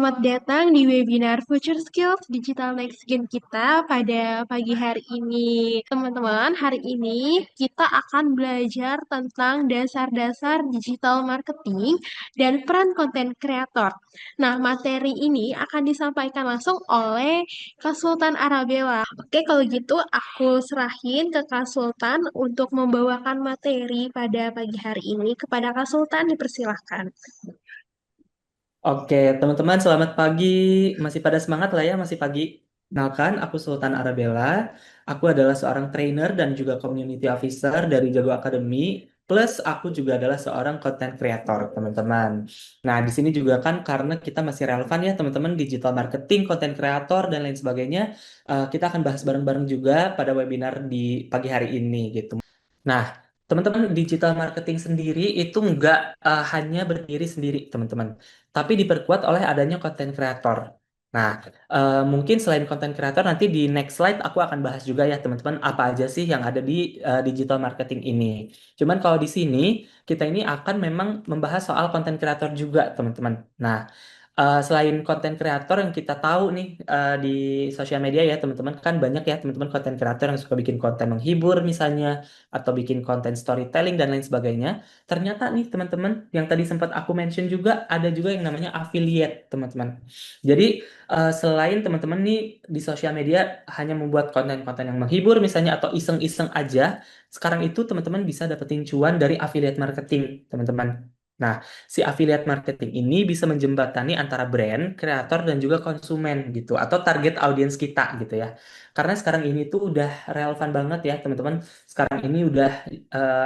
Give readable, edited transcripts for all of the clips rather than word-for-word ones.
Selamat datang di webinar Future Skills Digital Next Gen kita pada pagi hari ini. Teman-teman, hari ini kita akan belajar tentang dasar-dasar digital marketing dan peran konten kreator. Nah, materi ini akan disampaikan langsung oleh Kak Sultan Arabella. Oke, kalau gitu aku serahin ke Kak Sultan untuk membawakan materi pada pagi hari ini. Kepada Kak Sultan, dipersilahkan. Oke, teman-teman, selamat pagi. Masih pada semangat lah ya, masih pagi. Kenalkan, aku Sultan Arabella. Aku adalah seorang trainer dan juga community officer dari Jago Academy. Plus, aku juga adalah seorang content creator, teman-teman. Nah, di sini juga kan karena kita masih relevan ya, teman-teman, digital marketing, content creator, dan lain sebagainya. Kita akan bahas bareng-bareng juga pada webinar di pagi hari ini, gitu. Nah, teman-teman, digital marketing sendiri itu nggak hanya berdiri sendiri, teman-teman, tapi diperkuat oleh adanya konten kreator. Nah, mungkin selain konten kreator, nanti di next slide aku akan bahas juga ya, teman-teman, apa aja sih yang ada di digital marketing ini. Cuman kalau di sini, kita ini akan memang membahas soal konten kreator juga, teman-teman. Nah, selain konten kreator yang kita tahu nih di sosial media ya teman-teman kan banyak ya teman-teman konten kreator yang suka bikin konten menghibur misalnya atau bikin konten storytelling dan lain sebagainya. Ternyata nih teman-teman yang tadi sempat aku mention juga ada juga yang namanya affiliate teman-teman. Jadi selain teman-teman nih di sosial media hanya membuat konten-konten yang menghibur misalnya atau iseng-iseng aja, sekarang itu teman-teman bisa dapetin cuan dari affiliate marketing teman-teman. Nah, si affiliate marketing ini bisa menjembatani antara brand, kreator, dan juga konsumen gitu, atau target audiens kita gitu ya. Karena sekarang ini tuh udah relevan banget ya teman-teman. Sekarang ini udah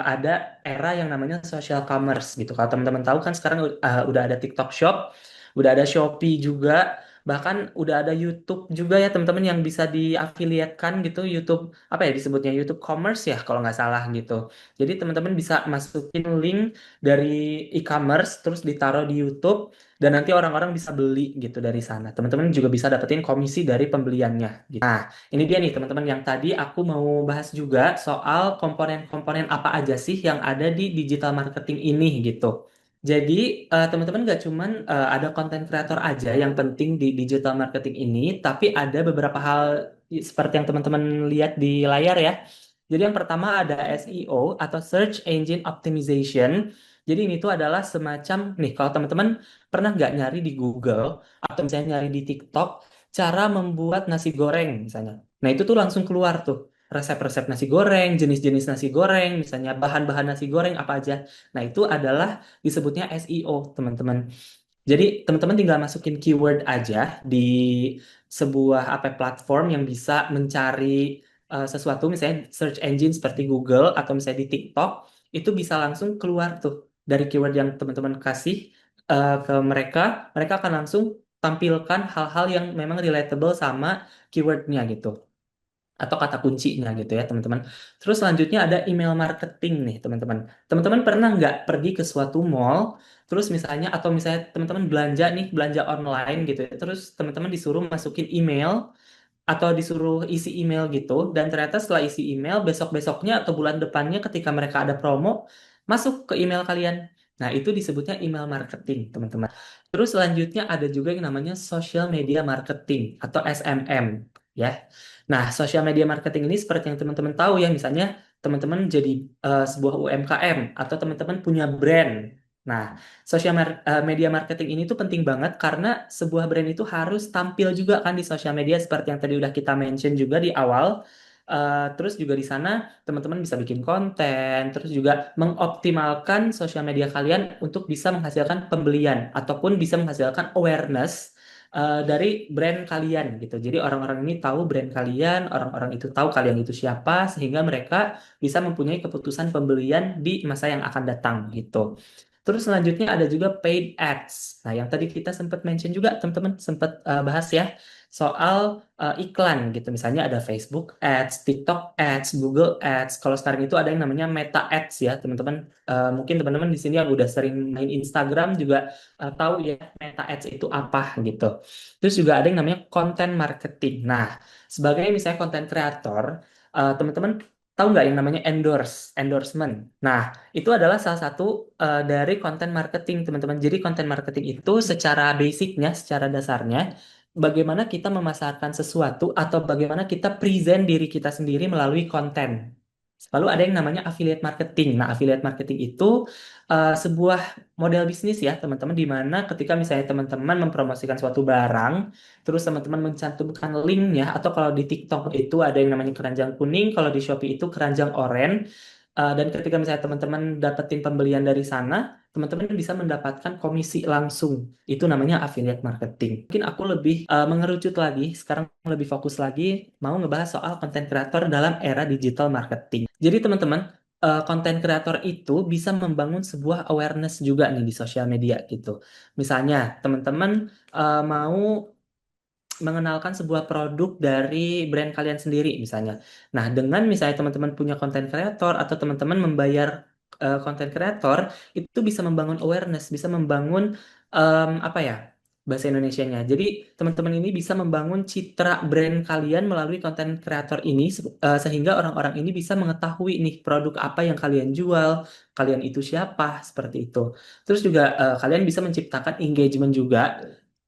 ada era yang namanya social commerce gitu. Kalau teman-teman tahu kan sekarang udah ada TikTok Shop, udah ada Shopee juga, bahkan udah ada YouTube juga ya teman-teman yang bisa diafiliatkan gitu. YouTube apa ya disebutnya YouTube Commerce ya kalau nggak salah gitu. Jadi teman-teman bisa masukin link dari e-commerce terus ditaruh di YouTube dan nanti orang-orang bisa beli gitu dari sana. Teman-teman juga bisa dapetin komisi dari pembeliannya gitu. Nah, ini dia nih teman-teman yang tadi aku mau bahas juga soal komponen-komponen apa aja sih yang ada di digital marketing ini gitu. Jadi teman-teman gak cuman ada konten kreator aja yang penting di digital marketing ini, tapi ada beberapa hal seperti yang teman-teman lihat di layar ya. Jadi yang pertama ada SEO atau Search Engine Optimization. Jadi ini tuh adalah semacam nih kalau teman-teman pernah nggak nyari di Google atau misalnya nyari di TikTok cara membuat nasi goreng misalnya. Nah itu tuh langsung keluar tuh resep-resep nasi goreng, jenis-jenis nasi goreng, misalnya bahan-bahan nasi goreng apa aja. Nah itu adalah disebutnya SEO teman-teman. Jadi teman-teman tinggal masukin keyword aja di sebuah apa platform yang bisa mencari sesuatu misalnya search engine seperti Google atau misalnya di TikTok itu bisa langsung keluar tuh dari keyword yang teman-teman kasih ke mereka, mereka akan langsung tampilkan hal-hal yang memang relatable sama keywordnya gitu atau kata kuncinya gitu ya teman-teman. Terus selanjutnya ada email marketing nih teman-teman. Teman-teman pernah nggak pergi ke suatu mall, terus misalnya atau misalnya teman-teman belanja nih belanja online gitu ya, terus teman-teman disuruh masukin email atau disuruh isi email gitu, dan ternyata setelah isi email besok-besoknya atau bulan depannya ketika mereka ada promo masuk ke email kalian. Nah itu disebutnya email marketing teman-teman. Terus selanjutnya ada juga yang namanya social media marketing atau SMM ya. Nah, social media marketing ini seperti yang teman-teman tahu ya, misalnya teman-teman jadi sebuah UMKM atau teman-teman punya brand. Nah, media marketing ini tuh penting banget karena sebuah brand itu harus tampil juga kan di sosial media seperti yang tadi udah kita mention juga di awal. Terus juga di sana teman-teman bisa bikin konten, terus juga mengoptimalkan sosial media kalian untuk bisa menghasilkan pembelian ataupun bisa menghasilkan awareness dari brand kalian gitu. Jadi orang-orang ini tahu brand kalian, orang-orang itu tahu kalian itu siapa, sehingga mereka bisa mempunyai keputusan pembelian di masa yang akan datang gitu. Terus selanjutnya ada juga paid ads. Nah, yang tadi kita sempat mention juga, teman-teman sempat bahas ya soal iklan gitu. Misalnya ada Facebook Ads, TikTok Ads, Google Ads. Kalau sekarang itu ada yang namanya Meta Ads ya, teman-teman. Mungkin teman-teman di sini yang udah sering main Instagram juga tahu ya Meta Ads itu apa gitu. Terus juga ada yang namanya content marketing. Nah, sebagai misalnya content creator, teman-teman tahu nggak yang namanya endorsement. Nah, itu adalah salah satu dari konten marketing, teman-teman. Jadi konten marketing itu secara basicnya, secara dasarnya, bagaimana kita memasarkan sesuatu atau bagaimana kita present diri kita sendiri melalui konten. Lalu ada yang namanya affiliate marketing. Nah, affiliate marketing itu sebuah model bisnis ya, teman-teman, di mana ketika misalnya teman-teman mempromosikan suatu barang, terus teman-teman mencantumkan linknya, atau kalau di TikTok itu ada yang namanya keranjang kuning, kalau di Shopee itu keranjang oranye. Dan ketika misalnya teman-teman dapetin pembelian dari sana, teman-teman bisa mendapatkan komisi langsung. Itu namanya affiliate marketing. Mungkin aku lebih mengerucut lagi, sekarang lebih fokus lagi, mau ngebahas soal konten kreator dalam era digital marketing. Jadi teman-teman, konten kreator itu bisa membangun sebuah awareness juga nih di sosial media gitu. Misalnya, teman-teman mau mengenalkan sebuah produk dari brand kalian sendiri misalnya. Nah, dengan misalnya teman-teman punya konten kreator atau teman-teman membayar konten kreator, itu bisa membangun awareness, bisa membangun apa ya? Bahasa Indonesianya. Jadi, teman-teman ini bisa membangun citra brand kalian melalui konten kreator ini sehingga orang-orang ini bisa mengetahui nih produk apa yang kalian jual, kalian itu siapa, seperti itu. Terus juga kalian bisa menciptakan engagement juga.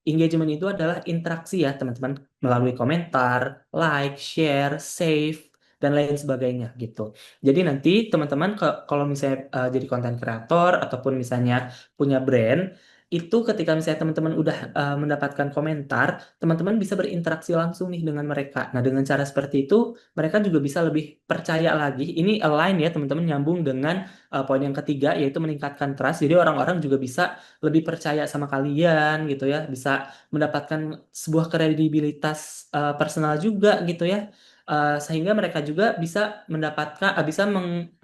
Engagement itu adalah interaksi ya teman-teman melalui komentar, like, share, save, dan lain sebagainya gitu. Jadi nanti teman-teman kalau misalnya jadi konten kreator ataupun misalnya punya brand, itu ketika misalnya teman-teman udah mendapatkan komentar, teman-teman bisa berinteraksi langsung nih dengan mereka. Nah, dengan cara seperti itu, mereka juga bisa lebih percaya lagi. Ini align ya teman-teman, nyambung dengan poin yang ketiga, yaitu meningkatkan trust. Jadi orang-orang juga bisa lebih percaya sama kalian gitu ya, bisa mendapatkan sebuah kredibilitas personal juga gitu ya. Sehingga mereka juga bisa mendapatkan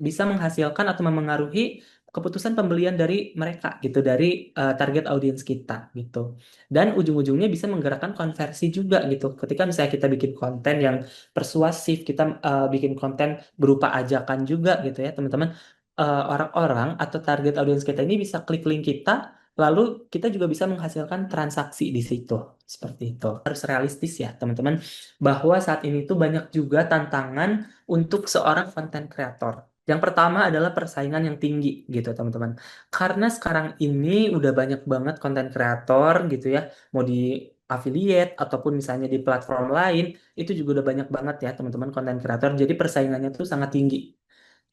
bisa menghasilkan atau memengaruhi keputusan pembelian dari mereka gitu, dari target audiens kita gitu. Dan ujung-ujungnya bisa menggerakkan konversi juga gitu. Ketika misalnya kita bikin konten yang persuasif, kita bikin konten berupa ajakan juga gitu ya, teman-teman. Orang-orang atau target audiens kita ini bisa klik link kita, lalu kita juga bisa menghasilkan transaksi di situ. Seperti itu. Harus realistis ya, teman-teman, bahwa saat ini tuh banyak juga tantangan untuk seorang content creator. Yang pertama adalah persaingan yang tinggi gitu, teman-teman. Karena sekarang ini udah banyak banget content creator gitu ya, mau di affiliate ataupun misalnya di platform lain, itu juga udah banyak banget ya, teman-teman, content creator. Jadi persaingannya tuh sangat tinggi.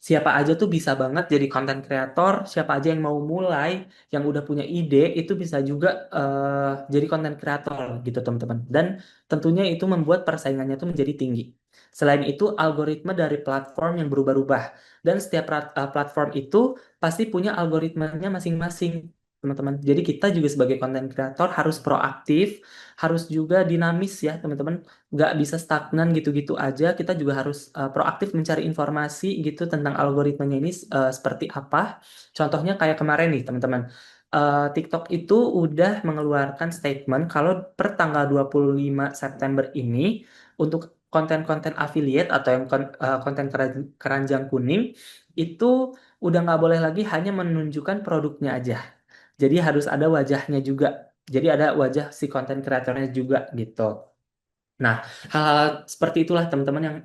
Siapa aja tuh bisa banget jadi content creator, siapa aja yang mau mulai, yang udah punya ide, itu bisa juga jadi content creator gitu teman-teman. Dan tentunya itu membuat persaingannya tuh menjadi tinggi. Selain itu, algoritma dari platform yang berubah-ubah. Dan setiap platform itu pasti punya algoritmanya masing-masing, teman-teman. Jadi kita juga sebagai content creator harus proaktif, harus juga dinamis ya, teman-teman. Nggak bisa stagnan gitu-gitu aja. Kita juga harus proaktif mencari informasi gitu tentang algoritmanya ini seperti apa. Contohnya kayak kemarin nih, teman-teman. TikTok itu udah mengeluarkan statement kalau per tanggal 25 September ini untuk konten-konten affiliate atau yang konten keranjang kuning itu udah nggak boleh lagi hanya menunjukkan produknya aja. Jadi harus ada wajahnya juga. Jadi ada wajah si konten kreatornya juga gitu. Nah, hal-hal seperti itulah teman-teman yang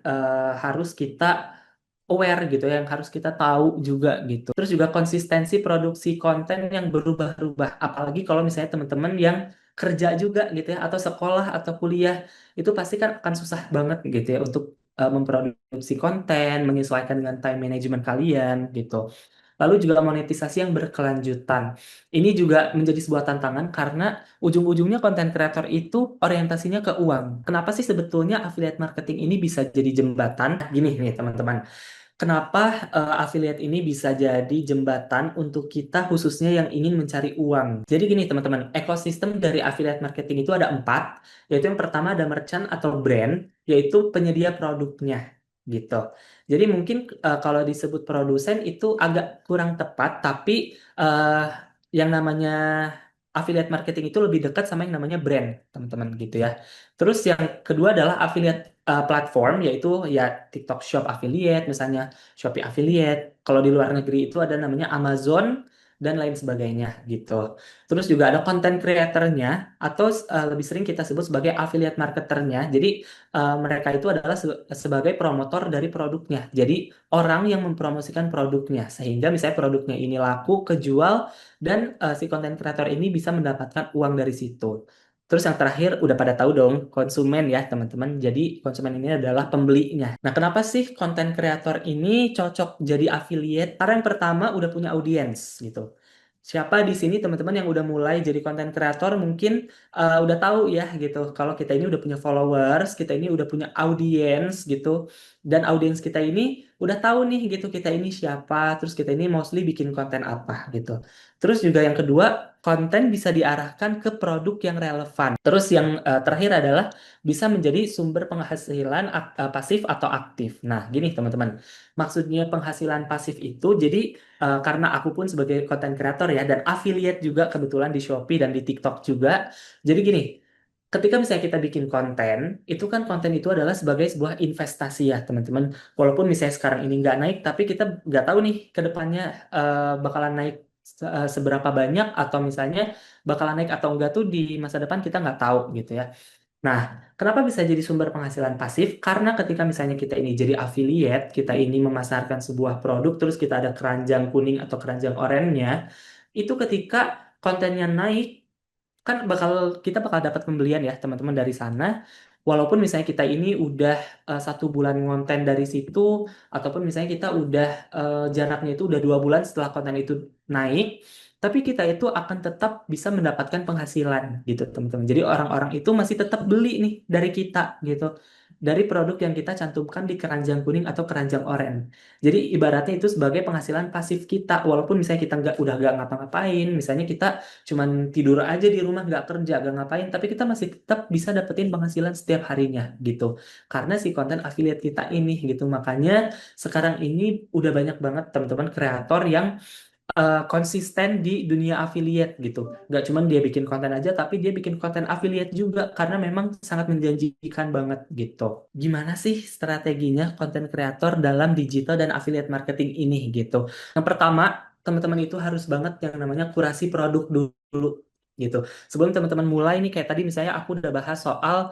harus kita aware gitu ya, yang harus kita tahu juga gitu. Terus juga konsistensi produksi konten yang berubah-ubah, apalagi kalau misalnya teman-teman yang kerja juga gitu ya, atau sekolah atau kuliah, itu pasti kan akan susah banget gitu ya untuk memproduksi konten, menyesuaikan dengan time management kalian gitu. Lalu juga monetisasi yang berkelanjutan. Ini juga menjadi sebuah tantangan karena ujung-ujungnya konten kreator itu orientasinya ke uang. Kenapa sih sebetulnya affiliate marketing ini bisa jadi jembatan? Gini nih teman-teman, kenapa affiliate ini bisa jadi jembatan untuk kita khususnya yang ingin mencari uang? Jadi gini teman-teman, ekosistem dari affiliate marketing itu ada 4, yaitu yang pertama ada merchant atau brand, yaitu penyedia produknya gitu. Jadi mungkin kalau disebut produsen itu agak kurang tepat, tapi eh, yang namanya affiliate marketing itu lebih dekat sama yang namanya brand, teman-teman gitu ya. Terus yang kedua adalah affiliate platform, yaitu ya TikTok Shop affiliate, misalnya Shopee affiliate. Kalau di luar negeri itu ada namanya Amazon dan lain sebagainya gitu. Terus juga ada konten kreatornya atau lebih sering kita sebut sebagai affiliate marketernya. Jadi mereka itu adalah sebagai promotor dari produknya. Jadi orang yang mempromosikan produknya sehingga misalnya produknya ini laku, kejual dan si konten kreator ini bisa mendapatkan uang dari situ. Terus yang terakhir udah pada tahu dong konsumen ya teman-teman. Jadi konsumen ini adalah pembelinya. Nah, kenapa sih konten kreator ini cocok jadi affiliate? Karena yang pertama udah punya audiens gitu. Siapa di sini teman-teman yang udah mulai jadi konten kreator mungkin udah tahu ya gitu. Kalau kita ini udah punya followers, kita ini udah punya audiens gitu. Dan audiens kita ini udah tahu nih gitu kita ini siapa, terus kita ini mostly bikin konten apa gitu. Terus juga yang kedua, konten bisa diarahkan ke produk yang relevan. Terus yang terakhir adalah bisa menjadi sumber penghasilan pasif atau aktif. Nah, gini teman-teman, maksudnya penghasilan pasif itu jadi karena aku pun sebagai content creator ya dan affiliate juga kebetulan di Shopee dan di TikTok juga. Jadi gini, ketika misalnya kita bikin konten, itu kan konten itu adalah sebagai sebuah investasi ya teman-teman. Walaupun misalnya sekarang ini nggak naik, tapi kita nggak tahu nih ke depannya bakalan naik seberapa banyak atau misalnya bakalan naik atau enggak tuh di masa depan kita nggak tahu gitu ya. Nah, kenapa bisa jadi sumber penghasilan pasif? Karena ketika misalnya kita ini jadi affiliate, kita ini memasarkan sebuah produk, terus kita ada keranjang kuning atau keranjang oranye, itu ketika kontennya naik, kan kita bakal dapat pembelian ya teman-teman dari sana. Walaupun misalnya kita ini udah 1 bulan ngonten dari situ, ataupun misalnya kita udah jaraknya itu udah 2 bulan setelah konten itu naik, tapi kita itu akan tetap bisa mendapatkan penghasilan gitu teman-teman. Jadi orang-orang itu masih tetap beli nih dari kita gitu, dari produk yang kita cantumkan di keranjang kuning atau keranjang oranye. Jadi ibaratnya itu sebagai penghasilan pasif kita, walaupun misalnya kita udah nggak ngapa-ngapain, misalnya kita cuman tidur aja di rumah nggak kerja nggak ngapain tapi kita masih tetap bisa dapetin penghasilan setiap harinya gitu karena si konten affiliate kita ini gitu makanya sekarang ini udah banyak banget teman-teman kreator yang konsisten di dunia affiliate gitu nggak cuman dia bikin konten aja tapi dia bikin konten affiliate juga karena memang sangat menjanjikan banget gitu. Gimana sih strateginya konten kreator dalam digital dan affiliate marketing ini gitu? Yang pertama, teman-teman itu harus banget yang namanya kurasi produk dulu gitu. Sebelum teman-teman mulai nih kayak tadi misalnya aku udah bahas soal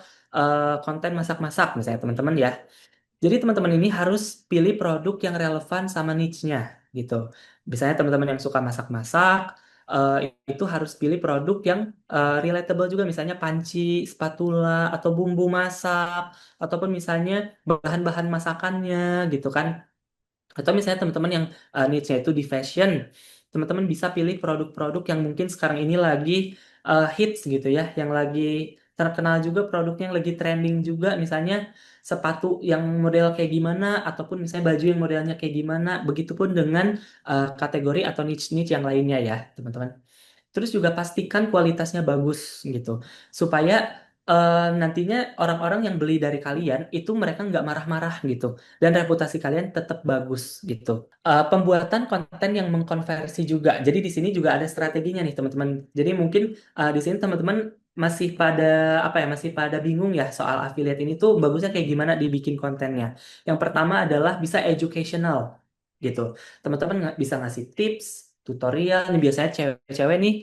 konten masak-masak misalnya teman-teman ya. Jadi teman-teman ini harus pilih produk yang relevan sama niche-nya gitu. Misalnya teman-teman yang suka masak-masak, eh, itu harus pilih produk yang relatable juga, misalnya panci, spatula, atau bumbu masak, ataupun misalnya bahan-bahan masakannya gitu kan. Atau misalnya teman-teman yang niche-nya itu di fashion, teman-teman bisa pilih produk-produk yang mungkin sekarang ini lagi hits gitu ya, yang lagi terkenal juga produknya yang lagi trending juga, misalnya sepatu yang model kayak gimana, ataupun misalnya baju yang modelnya kayak gimana, begitupun dengan kategori atau niche-niche yang lainnya ya, teman-teman. Terus juga pastikan kualitasnya bagus gitu, supaya nantinya orang-orang yang beli dari kalian itu mereka nggak marah-marah gitu, dan reputasi kalian tetap bagus gitu. Pembuatan konten yang mengkonversi juga. Jadi di sini juga ada strateginya nih teman-teman. Jadi mungkin di sini teman-teman masih pada apa ya, masih pada bingung ya soal affiliate ini tuh bagusnya kayak gimana dibikin kontennya. Yang pertama adalah bisa educational gitu. Teman-teman bisa ngasih tips, tutorial. Ini biasanya cewek-cewek nih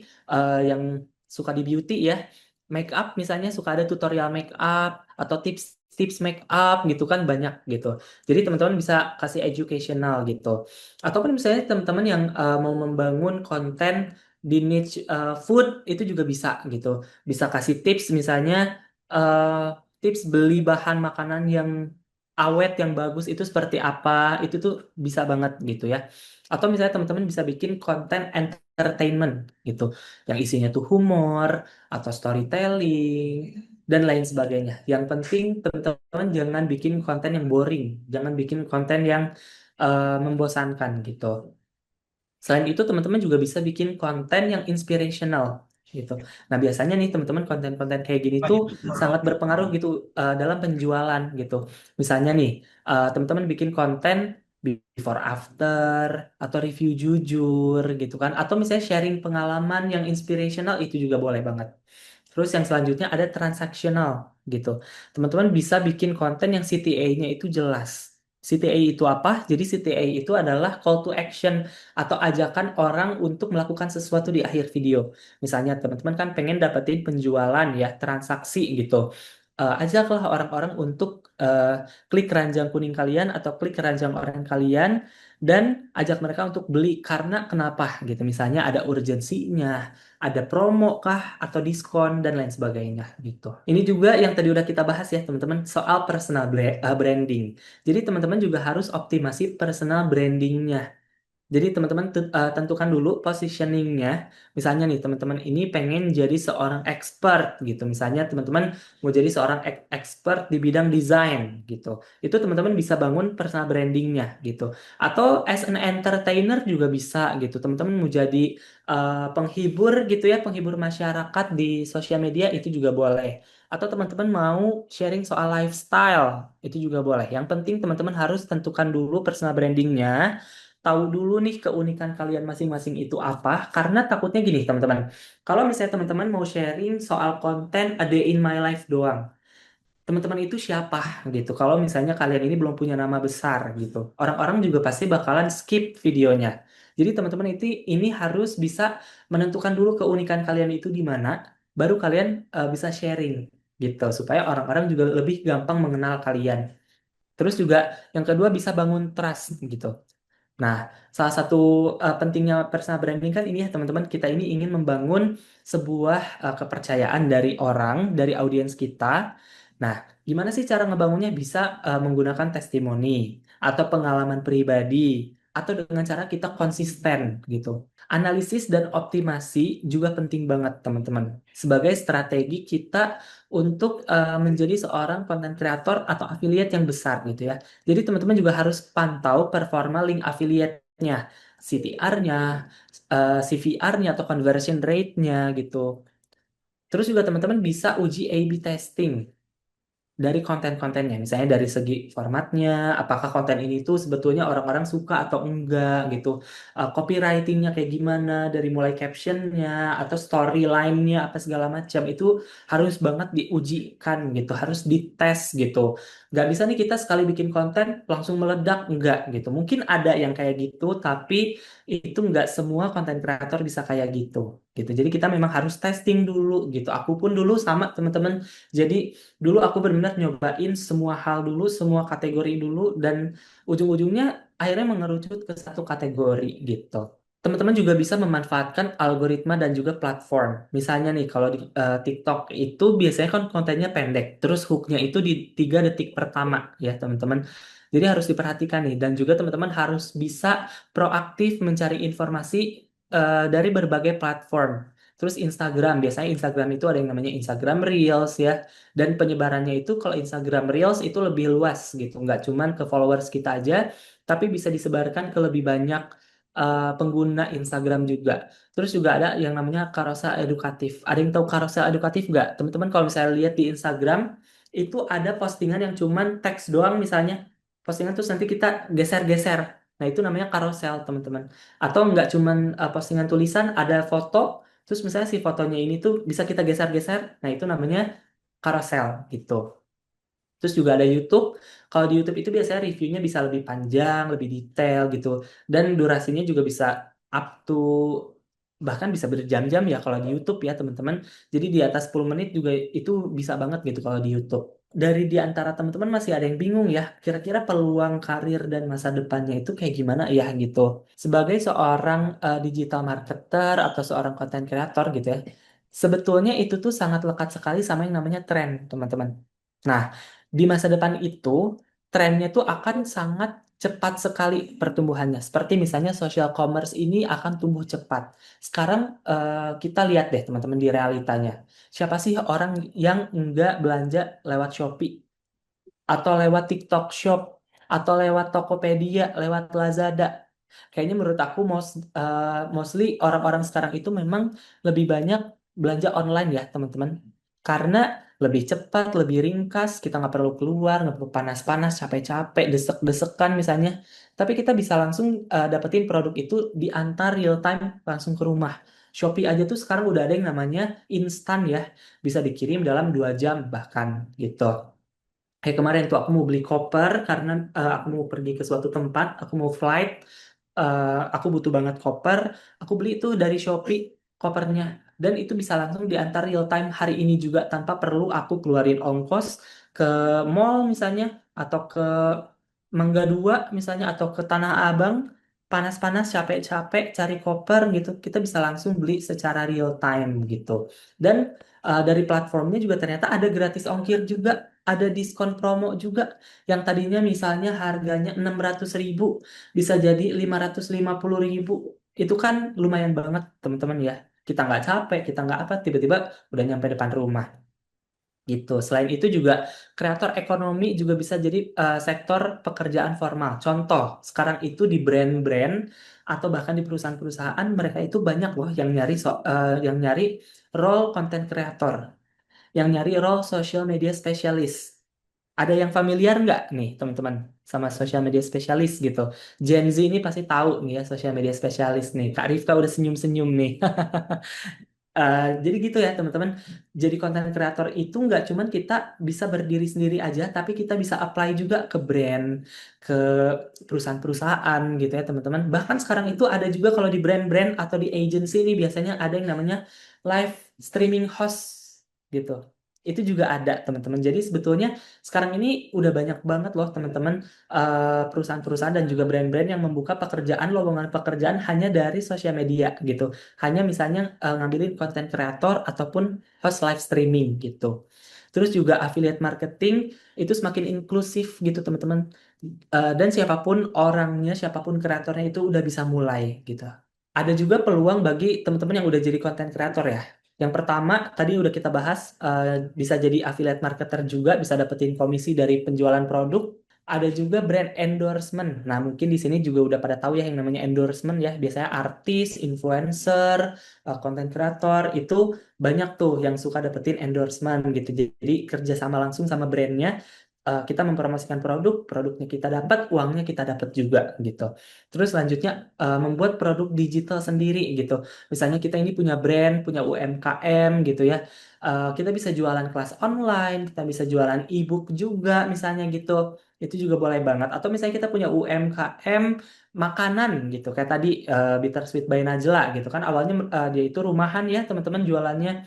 yang suka di beauty ya, make up misalnya suka ada tutorial make up atau tips make up gitu kan banyak gitu. Jadi teman-teman bisa kasih educational gitu. Ataupun misalnya teman-teman yang mau membangun konten di niche food itu juga bisa gitu. Bisa kasih tips misalnya tips beli bahan makanan yang awet yang bagus itu seperti apa. Itu tuh bisa banget gitu ya. Atau misalnya teman-teman bisa bikin konten entertainment gitu yang isinya tuh humor atau storytelling dan lain sebagainya. Yang penting teman-teman jangan bikin konten yang boring, jangan bikin konten yang membosankan gitu. Selain itu, teman-teman juga bisa bikin konten yang inspirational gitu. Nah, biasanya nih teman-teman konten-konten kayak gini tuh sangat berpengaruh gitu dalam penjualan gitu. Misalnya nih, teman-teman bikin konten before after atau review jujur gitu kan, atau misalnya sharing pengalaman yang inspirational itu juga boleh banget. Terus yang selanjutnya ada transactional gitu. Teman-teman bisa bikin konten yang CTA-nya itu jelas. CTA itu apa? Jadi CTA itu adalah call to action atau ajakan orang untuk melakukan sesuatu di akhir video. Misalnya teman-teman kan pengen dapetin penjualan ya, transaksi gitu. Ajaklah orang-orang untuk klik keranjang kuning kalian atau klik keranjang oranye kalian dan ajak mereka untuk beli karena kenapa gitu. Misalnya ada urgensinya, ada promo kah atau diskon dan lain sebagainya gitu. Ini juga yang tadi udah kita bahas ya teman-teman soal personal branding. Jadi teman-teman juga harus optimasi personal brandingnya. Jadi teman-teman tentukan dulu positioningnya. Misalnya nih teman-teman ini pengen jadi seorang expert gitu. Misalnya teman-teman mau jadi seorang expert di bidang desain gitu. Itu teman-teman bisa bangun personal brandingnya gitu. Atau as an entertainer juga bisa gitu. Teman-teman mau jadi penghibur gitu ya, penghibur masyarakat di sosial media itu juga boleh. Atau teman-teman mau sharing soal lifestyle itu juga boleh. Yang penting teman-teman harus tentukan dulu personal brandingnya, tahu dulu nih keunikan kalian masing-masing itu apa, karena takutnya gini teman-teman, kalau misalnya teman-teman mau sharing soal konten a day in my life doang, teman-teman itu siapa gitu, kalau misalnya kalian ini belum punya nama besar gitu, orang-orang juga pasti bakalan skip videonya. Jadi teman-teman itu ini harus bisa menentukan dulu keunikan kalian itu di mana, baru kalian bisa sharing gitu, supaya orang-orang juga lebih gampang mengenal kalian. Terus juga yang kedua bisa bangun trust gitu. Nah, salah satu pentingnya personal branding kan ini ya teman-teman, kita ini ingin membangun sebuah kepercayaan dari orang, dari audiens kita. Nah, gimana sih cara ngebangunnya? Bisa menggunakan testimoni atau pengalaman pribadi atau dengan cara kita konsisten gitu. Analisis dan optimasi juga penting banget teman-teman. Sebagai strategi kita untuk menjadi seorang konten kreator atau affiliate yang besar gitu ya. Jadi teman-teman juga harus pantau performa link affiliate-nya, CTR-nya, CVR-nya atau conversion rate-nya gitu. Terus juga teman-teman bisa uji A/B testing dari konten-kontennya, misalnya dari segi formatnya, apakah konten ini tuh sebetulnya orang-orang suka atau enggak gitu. Copywritingnya kayak gimana, dari mulai captionnya atau storyline-nya apa segala macam itu harus banget diujikan gitu, harus dites gitu. Nggak bisa nih kita sekali bikin konten langsung meledak, enggak gitu. Mungkin ada yang kayak gitu, tapi itu nggak semua konten kreator bisa kayak gitu. Gitu. Jadi kita memang harus testing dulu gitu. Aku pun dulu sama teman-teman. Jadi dulu aku benar-benar nyobain semua hal dulu, semua kategori dulu, dan ujung-ujungnya akhirnya mengerucut ke satu kategori gitu. Teman-teman juga bisa memanfaatkan algoritma dan juga platform. Misalnya nih, kalau di TikTok itu biasanya kan kontennya pendek, terus hooknya itu di 3 detik pertama ya teman-teman. Jadi harus diperhatikan nih, dan juga teman-teman harus bisa proaktif mencari informasi dari berbagai platform. Terus Instagram, biasanya Instagram itu ada yang namanya Instagram Reels ya. Dan penyebarannya itu kalau Instagram Reels itu lebih luas gitu. Nggak cuman ke followers kita aja, tapi bisa disebarkan ke lebih banyak pengguna Instagram juga. Terus juga ada yang namanya carousel edukatif. Ada yang tahu carousel edukatif nggak? Teman-teman kalau misalnya lihat di Instagram, itu ada postingan yang cuman teks doang misalnya. Postingan terus nanti kita geser-geser. Nah itu namanya carousel teman-teman. Atau nggak cuman postingan tulisan, ada foto, terus misalnya si fotonya ini tuh bisa kita geser-geser. Nah itu namanya carousel gitu. Terus juga ada YouTube. Kalau di YouTube itu biasanya reviewnya bisa lebih panjang, lebih detail gitu. Dan durasinya juga bisa up to bahkan bisa berjam-jam ya kalau di YouTube ya teman-teman. Jadi di atas 10 menit juga itu bisa banget gitu kalau di YouTube. Dari di antara teman-teman masih ada yang bingung ya, kira-kira peluang karir dan masa depannya itu kayak gimana ya gitu. Sebagai seorang digital marketer atau seorang content creator gitu ya, sebetulnya itu tuh sangat lekat sekali sama yang namanya tren, teman-teman. Nah, di masa depan itu trennya tuh akan sangat cepat sekali pertumbuhannya. Seperti misalnya social commerce ini akan tumbuh cepat. Sekarang kita lihat deh teman-teman di realitanya. Siapa sih orang yang nggak belanja lewat Shopee? Atau lewat TikTok Shop, atau lewat Tokopedia, lewat Lazada. Kayaknya menurut aku mostly orang-orang sekarang itu memang lebih banyak belanja online ya teman-teman. Karena lebih cepat, lebih ringkas, kita nggak perlu keluar, nggak perlu panas-panas, capek-capek, desek-desekan misalnya. Tapi kita bisa langsung dapetin produk itu diantar real time langsung ke rumah. Shopee aja tuh sekarang udah ada yang namanya instan ya, bisa dikirim dalam 2 jam bahkan gitu. Kayak kemarin tuh aku mau beli koper karena aku mau pergi ke suatu tempat, aku mau flight, aku butuh banget koper, aku beli itu dari Shopee kopernya dan itu bisa langsung diantar real time hari ini juga tanpa perlu aku keluarin ongkos ke mall misalnya atau ke Mangga Dua misalnya atau ke Tanah Abang panas-panas capek-capek cari koper gitu kita bisa langsung beli secara real time gitu dan dari platformnya juga ternyata ada gratis ongkir juga ada diskon promo juga yang tadinya misalnya harganya 600.000 bisa jadi 550.000 itu kan lumayan banget teman-teman ya kita nggak capek kita nggak apa tiba-tiba udah nyampe depan rumah gitu. Selain itu juga kreator ekonomi juga bisa jadi sektor pekerjaan formal. Contoh, sekarang itu di brand-brand atau bahkan di perusahaan-perusahaan mereka itu banyak loh yang nyari yang nyari role content creator, yang nyari role social media specialist. Ada yang familiar nggak nih teman-teman sama social media specialist gitu? Gen Z ini pasti tahu nih ya social media specialist nih. Kak Rifka udah senyum-senyum nih. Jadi gitu ya teman-teman. Jadi konten kreator itu nggak cuman kita bisa berdiri sendiri aja, tapi kita bisa apply juga ke brand, ke perusahaan-perusahaan gitu ya teman-teman. Bahkan sekarang itu ada juga kalau di brand-brand atau di agency ini biasanya ada yang namanya live streaming host gitu. Itu juga ada teman-teman. Jadi sebetulnya sekarang ini udah banyak banget loh teman-teman perusahaan-perusahaan dan juga brand-brand yang membuka pekerjaan lowongan pekerjaan hanya dari sosial media gitu hanya misalnya ngambilin konten kreator ataupun host live streaming gitu. Terus juga affiliate marketing itu semakin inklusif gitu teman-teman. Dan siapapun orangnya, siapapun kreatornya itu udah bisa mulai gitu. Ada juga peluang bagi teman-teman yang udah jadi konten kreator ya. Yang pertama tadi udah kita bahas bisa jadi affiliate marketer juga bisa dapetin komisi dari penjualan produk ada juga brand endorsement. Nah, mungkin di sini juga udah pada tahu ya yang namanya endorsement ya. Biasanya artis, influencer, content creator itu banyak tuh yang suka dapetin endorsement gitu. Jadi kerja sama langsung sama brandnya, kita mempromosikan produk, produknya kita dapat, uangnya kita dapat juga gitu. Terus selanjutnya membuat produk digital sendiri gitu. Misalnya kita ini punya brand, punya UMKM gitu ya. Kita bisa jualan kelas online, kita bisa jualan e-book juga misalnya gitu itu juga boleh banget. Atau misalnya kita punya UMKM makanan gitu, kayak tadi Bittersweet by Najla gitu kan. Awalnya dia itu rumahan ya teman-teman jualannya.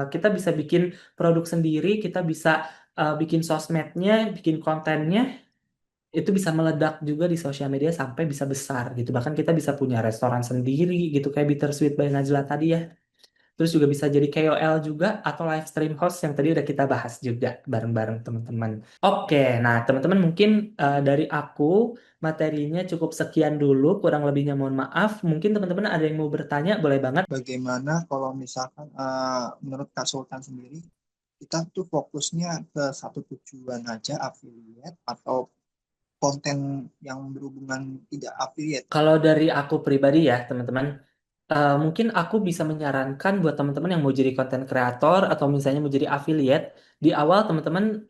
Kita bisa bikin produk sendiri, kita bisa bikin sosmednya, bikin kontennya, itu bisa meledak juga di sosial media sampai bisa besar gitu. Bahkan kita bisa punya restoran sendiri gitu kayak Bittersweet by Najla tadi ya. Terus juga bisa jadi KOL juga atau live stream host yang tadi udah kita bahas juga bareng-bareng teman-teman. Oke, nah teman-teman mungkin dari aku materinya cukup sekian dulu, kurang lebihnya mohon maaf. Mungkin teman-teman ada yang mau bertanya, boleh banget. Bagaimana kalau misalkan menurut Kak Sultan sendiri, kita tuh fokusnya ke satu tujuan aja, affiliate atau konten yang berhubungan tidak affiliate? Kalau dari aku pribadi ya teman-teman, mungkin aku bisa menyarankan buat teman-teman yang mau jadi content creator atau misalnya mau jadi affiliate, di awal teman-teman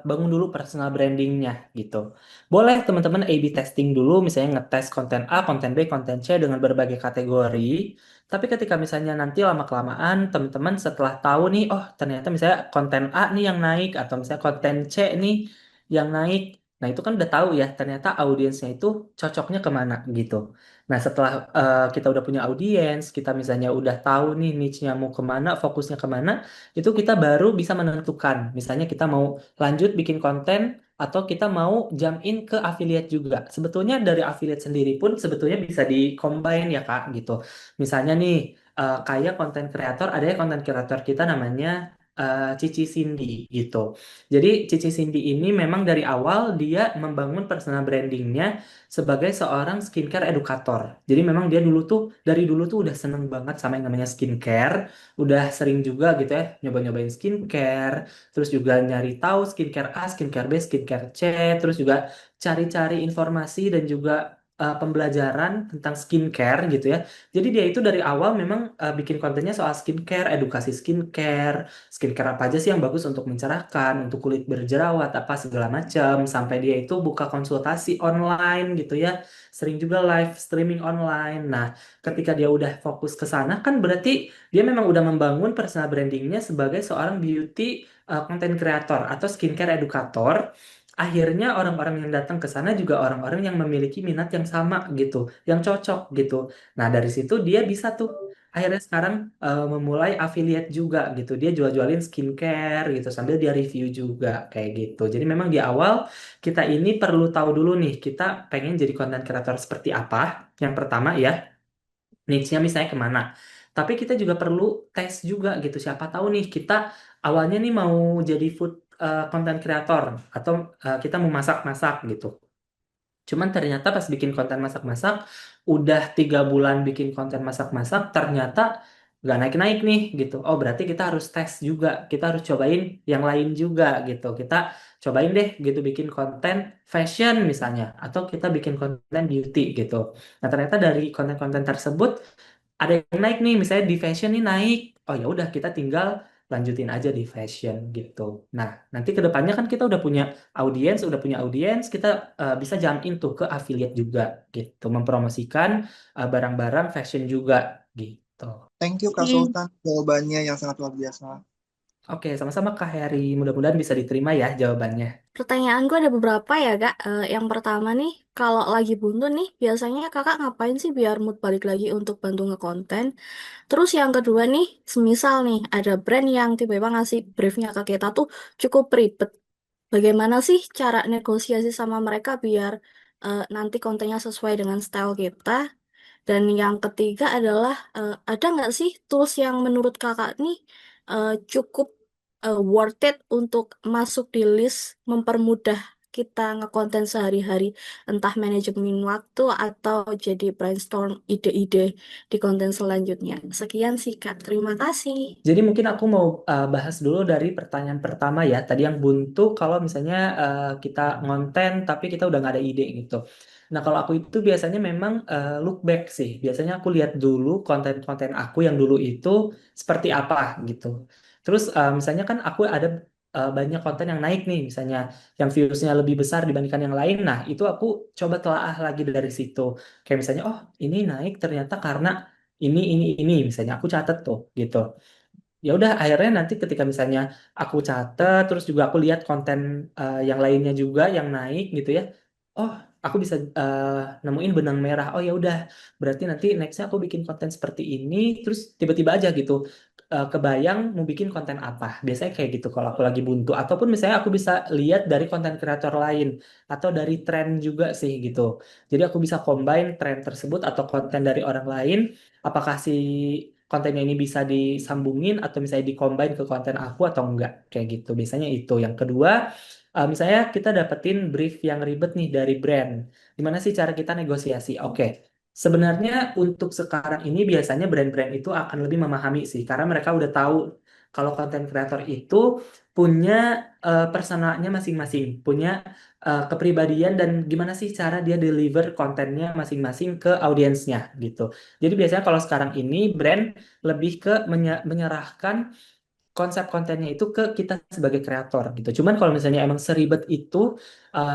bangun dulu personal brandingnya gitu. Boleh teman-teman A/B testing dulu, misalnya ngetes konten A, konten B, konten C dengan berbagai kategori. Tapi ketika misalnya nanti lama-kelamaan teman-teman setelah tahu nih, oh ternyata misalnya konten A nih yang naik atau misalnya konten C nih yang naik. Nah itu kan udah tahu ya, ternyata audiensnya itu cocoknya kemana gitu. Nah, setelah kita udah punya audiens, kita misalnya udah tahu nih niche-nya mau kemana, fokusnya kemana, itu kita baru bisa menentukan. Misalnya kita mau lanjut bikin konten atau kita mau jump in ke affiliate juga. Sebetulnya dari affiliate sendiri pun sebetulnya bisa di-combine ya Kak gitu. Misalnya nih, kayak konten kreator, ada ya konten kreator kita namanya Cici Cindy gitu. Jadi Cici Cindy ini memang dari awal dia membangun personal brandingnya sebagai seorang skincare edukator. Jadi memang dia dulu tuh dari dulu tuh udah seneng banget sama yang namanya skincare, udah sering juga gitu ya nyoba-nyobain skincare, terus juga nyari tahu skincare A, skincare B, skincare C, terus juga cari-cari informasi dan juga pembelajaran tentang skincare gitu ya. Jadi dia itu dari awal memang bikin kontennya soal skincare, edukasi skincare, skincare apa aja sih yang bagus untuk mencerahkan, untuk kulit berjerawat, apa segala macam. Sampai dia itu buka konsultasi online gitu ya. Sering juga live streaming online. Nah, ketika dia udah fokus ke sana kan berarti dia memang udah membangun personal brandingnya sebagai seorang beauty content creator atau skincare educator. Akhirnya orang-orang yang datang ke sana juga orang-orang yang memiliki minat yang sama gitu, yang cocok gitu. Nah, dari situ dia bisa tuh akhirnya sekarang memulai affiliate juga gitu. Dia jual-jualin skincare gitu sambil dia review juga kayak gitu. Jadi memang di awal kita ini perlu tahu dulu nih, kita pengen jadi content creator seperti apa. Yang pertama ya, niche-nya misalnya kemana. Tapi kita juga perlu tes juga gitu. Siapa tahu nih kita awalnya nih mau jadi food content creator atau kita mau masak-masak gitu. Cuman ternyata pas bikin konten masak-masak, udah 3 bulan bikin konten masak-masak, ternyata nggak naik-naik nih gitu. Oh berarti kita harus tes juga, kita harus cobain yang lain juga gitu. Kita cobain deh gitu bikin konten fashion misalnya, atau kita bikin konten beauty gitu. Nah ternyata dari konten-konten tersebut ada yang naik nih, misalnya di fashion nih naik. Oh ya udah kita tinggal lanjutin aja di fashion gitu. Nah nanti ke depannya kan kita udah punya audiens, kita bisa jump into ke affiliate juga gitu, mempromosikan barang-barang fashion juga gitu. Thank you Kak Ih, Sultan jawabannya yang sangat luar biasa. Oke, sama-sama Kak Heri. Mudah-mudahan bisa diterima ya jawabannya. Pertanyaanku ada beberapa ya, Kak. Yang pertama nih, kalau lagi buntu nih, biasanya kakak ngapain sih biar mood balik lagi untuk bantu ngekonten? Terus yang kedua nih, semisal nih, ada brand yang tiba-tiba ngasih briefnya ke kita tuh cukup ribet. Bagaimana sih cara negosiasi sama mereka biar nanti kontennya sesuai dengan style kita? Dan yang ketiga adalah ada nggak sih tools yang menurut kakak nih cukup worth it untuk masuk di list mempermudah kita ngekonten sehari-hari, entah manajemen waktu atau jadi brainstorm ide-ide di konten selanjutnya. Sekian sih Kak, terima kasih. Jadi mungkin aku mau bahas dulu dari pertanyaan pertama ya. Tadi yang buntu kalau misalnya kita ngonten tapi kita udah nggak ada ide gitu. Nah kalau aku itu biasanya memang look back sih. Biasanya aku lihat dulu konten-konten aku yang dulu itu seperti apa gitu. Terus misalnya kan aku ada banyak konten yang naik nih. Misalnya yang views-nya lebih besar dibandingkan yang lain. Nah itu aku coba telaah lagi dari situ. Kayak misalnya oh ini naik ternyata karena ini misalnya aku catat tuh gitu. Ya udah akhirnya nanti ketika misalnya aku catat terus juga aku lihat konten yang lainnya juga yang naik gitu ya, oh aku bisa nemuin benang merah. Oh ya udah berarti nanti nextnya aku bikin konten seperti ini, terus tiba-tiba aja gitu kebayang mau bikin konten apa. Biasanya kayak gitu kalau aku lagi buntu, ataupun misalnya aku bisa lihat dari konten kreator lain atau dari tren juga sih gitu. Jadi aku bisa combine tren tersebut atau konten dari orang lain, apakah si kontennya ini bisa disambungin atau misalnya dicombine ke konten aku atau enggak kayak gitu. Biasanya itu. Yang kedua, misalnya kita dapetin brief yang ribet nih dari brand. Gimana sih cara kita negosiasi? Oke. Sebenarnya untuk sekarang ini biasanya brand-brand itu akan lebih memahami sih karena mereka udah tahu kalau konten kreator itu punya personanya masing-masing, punya kepribadian dan gimana sih cara dia deliver kontennya masing-masing ke audiensnya gitu. Jadi biasanya kalau sekarang ini brand lebih ke menyerahkan konsep kontennya itu ke kita sebagai kreator gitu. Cuman kalau misalnya emang seribet itu,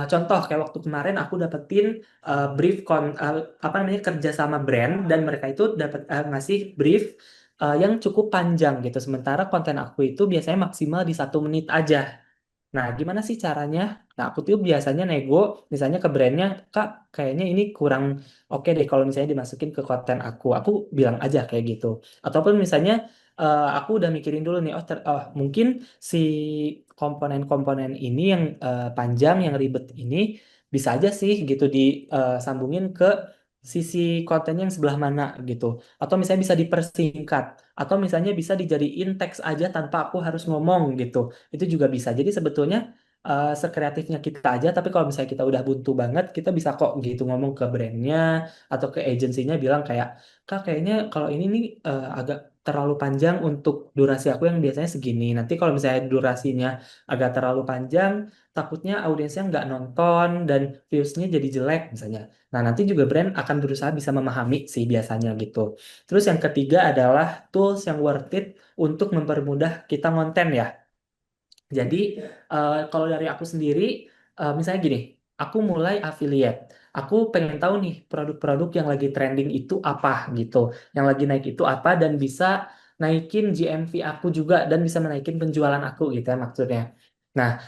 contoh kayak waktu kemarin aku dapetin brief apa namanya kerja sama brand dan mereka itu dapat ngasih brief yang cukup panjang gitu. Sementara konten aku itu biasanya maksimal di 1 menit aja. Nah, gimana sih caranya? Nah, aku tuh biasanya nego, misalnya ke brandnya, Kak, kayaknya ini kurang oke deh kalau misalnya dimasukin ke konten aku. Aku bilang aja kayak gitu. Ataupun misalnya aku udah mikirin dulu nih, oh mungkin si komponen-komponen ini yang panjang, yang ribet ini bisa aja sih gitu disambungin ke sisi kontennya yang sebelah mana gitu. Atau misalnya bisa dipersingkat. Atau misalnya bisa dijadiin teks aja tanpa aku harus ngomong gitu. Itu juga bisa. Jadi sebetulnya sekreatifnya kita aja. Tapi kalau misalnya kita udah buntu banget, kita bisa kok gitu ngomong ke brandnya atau ke agensinya bilang kayak, Kak, kayaknya kalau ini nih agak terlalu panjang untuk durasi aku yang biasanya segini. Nanti kalau misalnya durasinya agak terlalu panjang, takutnya audiensnya nggak nonton dan viewsnya jadi jelek misalnya. Nah, nanti juga brand akan berusaha bisa memahami sih biasanya gitu. Terus yang ketiga adalah tools yang worth it untuk mempermudah kita ngonten ya. Jadi kalau dari aku sendiri, misalnya gini, aku mulai affiliate. Aku pengen tahu nih produk-produk yang lagi trending itu apa gitu, yang lagi naik itu apa dan bisa naikin GMV aku juga dan bisa menaikin penjualan aku gitu ya maksudnya. Nah,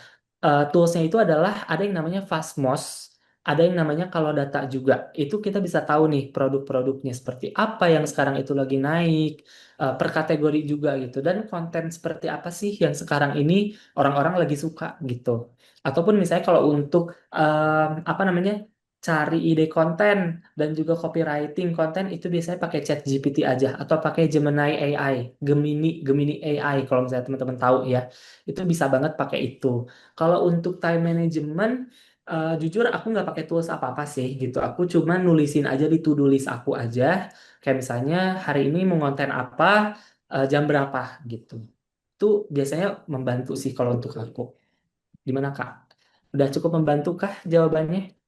toolsnya itu adalah ada yang namanya Fastmos, ada yang namanya kalau data juga. Itu kita bisa tahu nih produk-produknya seperti apa yang sekarang itu lagi naik, per kategori juga gitu. Dan konten seperti apa sih yang sekarang ini orang-orang lagi suka gitu. Ataupun misalnya kalau untuk apa namanya cari ide konten dan juga copywriting konten itu biasanya pakai ChatGPT aja atau pakai Gemini AI, Gemini AI kalau misalnya teman-teman tahu ya. Itu bisa banget pakai itu. Kalau untuk time management, jujur aku nggak pakai tools apa-apa sih gitu. Aku cuma nulisin aja di to-do list aku aja. Kayak misalnya hari ini mau ngonten apa, jam berapa gitu. Itu biasanya membantu sih kalau untuk aku. Gimana Kak? Udah cukup membantu kah jawabannya?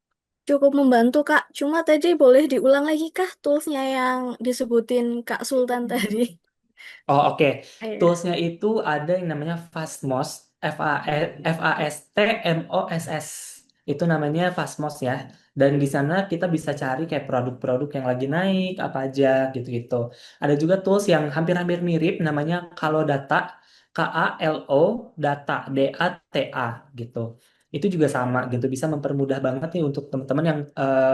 Cukup membantu, Kak. Cuma tadi boleh diulang lagi, Kak, toolsnya yang disebutin Kak Sultan tadi. Oh oke, Iya. Toolsnya itu ada yang namanya Fastmos, Fastmoss. Itu namanya Fastmos ya. Dan di sana kita bisa cari kayak produk-produk yang lagi naik apa aja gitu-gitu. Ada juga tools yang hampir-hampir mirip namanya Kalau Data, KALO Data, DATA gitu. Itu juga sama gitu, bisa mempermudah banget nih untuk teman-teman yang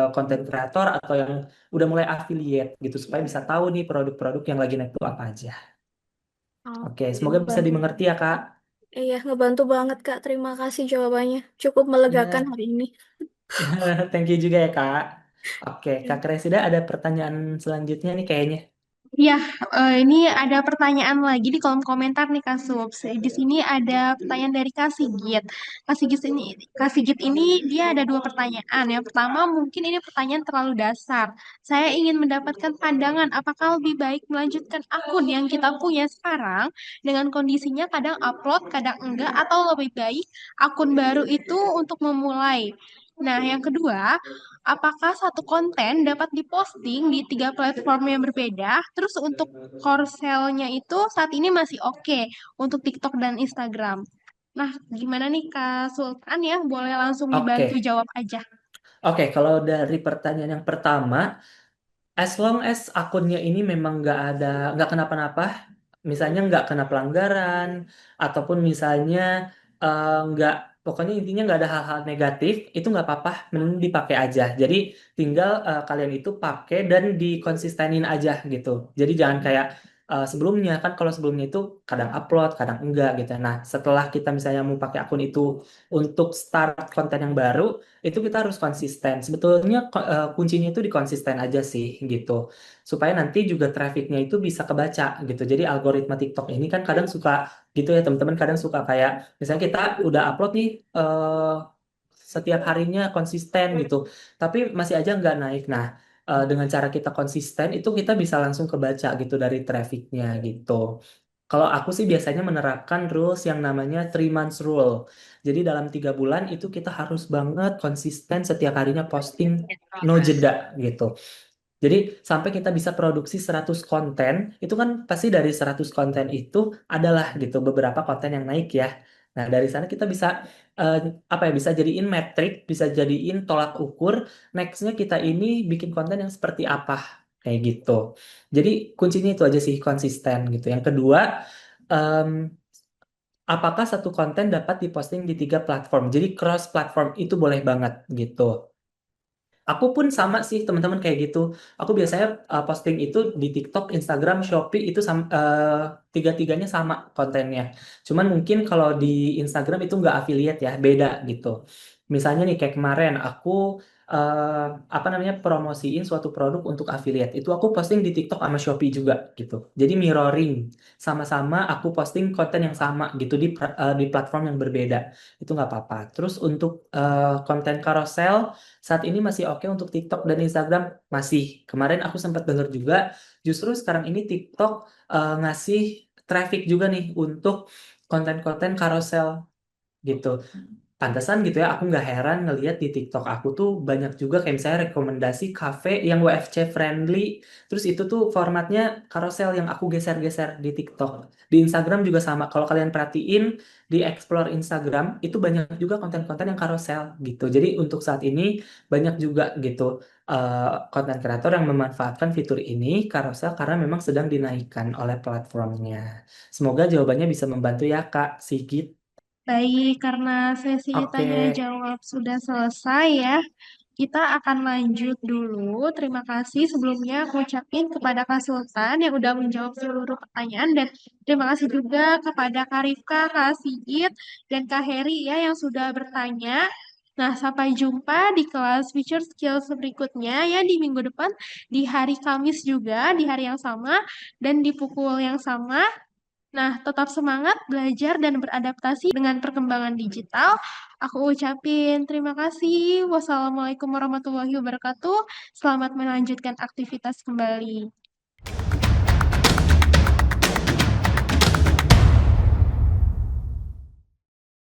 konten kreator atau yang udah mulai affiliate gitu supaya bisa tahu nih produk-produk yang lagi naik itu apa aja. Oke, Oke, semoga bisa ngebantu. dimengerti ya, Kak. Iya, ngebantu banget, Kak. Terima kasih jawabannya. Cukup melegakan Ya, hari ini. thank you juga ya, Kak. Oke, Kak Kresida ada pertanyaan selanjutnya nih kayaknya. Iya, ini ada pertanyaan lagi di kolom komentar nih Kak Subs. Di sini ada pertanyaan dari Kak Sigit. Kak Sigit ini dia ada dua pertanyaan. Yang pertama mungkin ini pertanyaan terlalu dasar. Saya ingin mendapatkan pandangan apakah lebih baik melanjutkan akun yang kita punya sekarang dengan kondisinya kadang upload, kadang enggak, atau lebih baik akun baru itu untuk memulai. Nah, yang kedua, apakah satu konten dapat diposting di tiga platform yang berbeda? Terus untuk Korsel-nya itu saat ini masih oke untuk TikTok dan Instagram. Nah, gimana nih Kak Sultan ya? Boleh langsung dibantu Oke, jawab aja. oke. Kalau dari pertanyaan yang pertama, as long as akunnya ini memang nggak kenapa-napa, misalnya nggak kena pelanggaran, ataupun misalnya nggak, pokoknya intinya nggak ada hal-hal negatif, itu nggak apa-apa, mending dipakai aja. Jadi tinggal kalian itu pakai dan dikonsistenin aja gitu. Jadi jangan kayak sebelumnya kan, kalau sebelumnya itu kadang upload, kadang enggak gitu. Nah, setelah kita misalnya mau pakai akun itu untuk start konten yang baru, itu kita harus konsisten. Sebetulnya kuncinya itu di konsisten aja sih gitu. Supaya nanti juga trafficnya itu bisa kebaca gitu. Jadi algoritma TikTok ini kan kadang suka gitu ya teman-teman, kadang suka kayak misalnya kita udah upload nih setiap harinya konsisten gitu. Tapi masih aja nggak naik. Nah, dengan cara kita konsisten itu kita bisa langsung kebaca gitu dari trafficnya gitu. Kalau aku sih biasanya menerapkan rules yang namanya 3 months rule. Jadi dalam 3 bulan itu kita harus banget konsisten setiap harinya posting no jeda gitu. Jadi sampai kita bisa produksi 100 konten, itu kan pasti dari 100 konten itu adalah gitu beberapa konten yang naik ya. Nah, dari sana kita bisa eh, apa ya, bisa jadiin metrik, bisa jadiin tolak ukur nextnya kita ini bikin konten yang seperti apa kayak gitu. Jadi kuncinya itu aja sih, konsisten gitu. Yang kedua, em, apakah satu konten dapat diposting di 3 platform? Jadi cross platform itu boleh banget gitu. Aku pun sama sih teman-teman kayak gitu. Aku biasanya posting itu di TikTok, Instagram, Shopee itu tiga-tiganya sama kontennya. Cuman mungkin kalau di Instagram itu nggak affiliate ya, beda gitu. Misalnya nih kayak kemarin aku apa namanya promosiin suatu produk untuk affiliate. Itu aku posting di TikTok sama Shopee juga gitu. Jadi mirroring, sama-sama aku posting konten yang sama gitu di platform yang berbeda. Itu nggak apa-apa. Terus untuk konten carousel saat ini masih oke untuk TikTok dan Instagram masih. Kemarin aku sempat dengar juga, justru sekarang ini TikTok ngasih traffic juga nih untuk konten-konten carousel gitu. Pantesan gitu ya, aku nggak heran ngelihat di TikTok aku tuh banyak juga kayak misalnya rekomendasi cafe yang WFC friendly. Terus itu tuh formatnya carousel yang aku geser-geser di TikTok. Di Instagram juga sama. Kalau kalian perhatiin di explore Instagram itu banyak juga konten-konten yang carousel gitu. Jadi untuk saat ini banyak juga gitu konten kreator yang memanfaatkan fitur ini carousel karena memang sedang dinaikkan oleh platformnya. Semoga jawabannya bisa membantu ya Kak Sigit. Baik, karena sesi Oke. tanya jawab sudah selesai ya. Kita akan lanjut dulu. Terima kasih sebelumnya aku ucapin kepada Kak Sultan yang udah menjawab seluruh pertanyaan dan terima kasih juga kepada Kak Rifka, Kak Sigit, dan Kak Heri ya yang sudah bertanya. Nah, sampai jumpa di kelas Future Skills berikutnya ya di minggu depan, di hari Kamis juga, di hari yang sama, dan di pukul yang sama. Nah, tetap semangat belajar dan beradaptasi dengan perkembangan digital. Aku ucapin terima kasih. Wassalamualaikum warahmatullahi wabarakatuh. Selamat melanjutkan aktivitas kembali.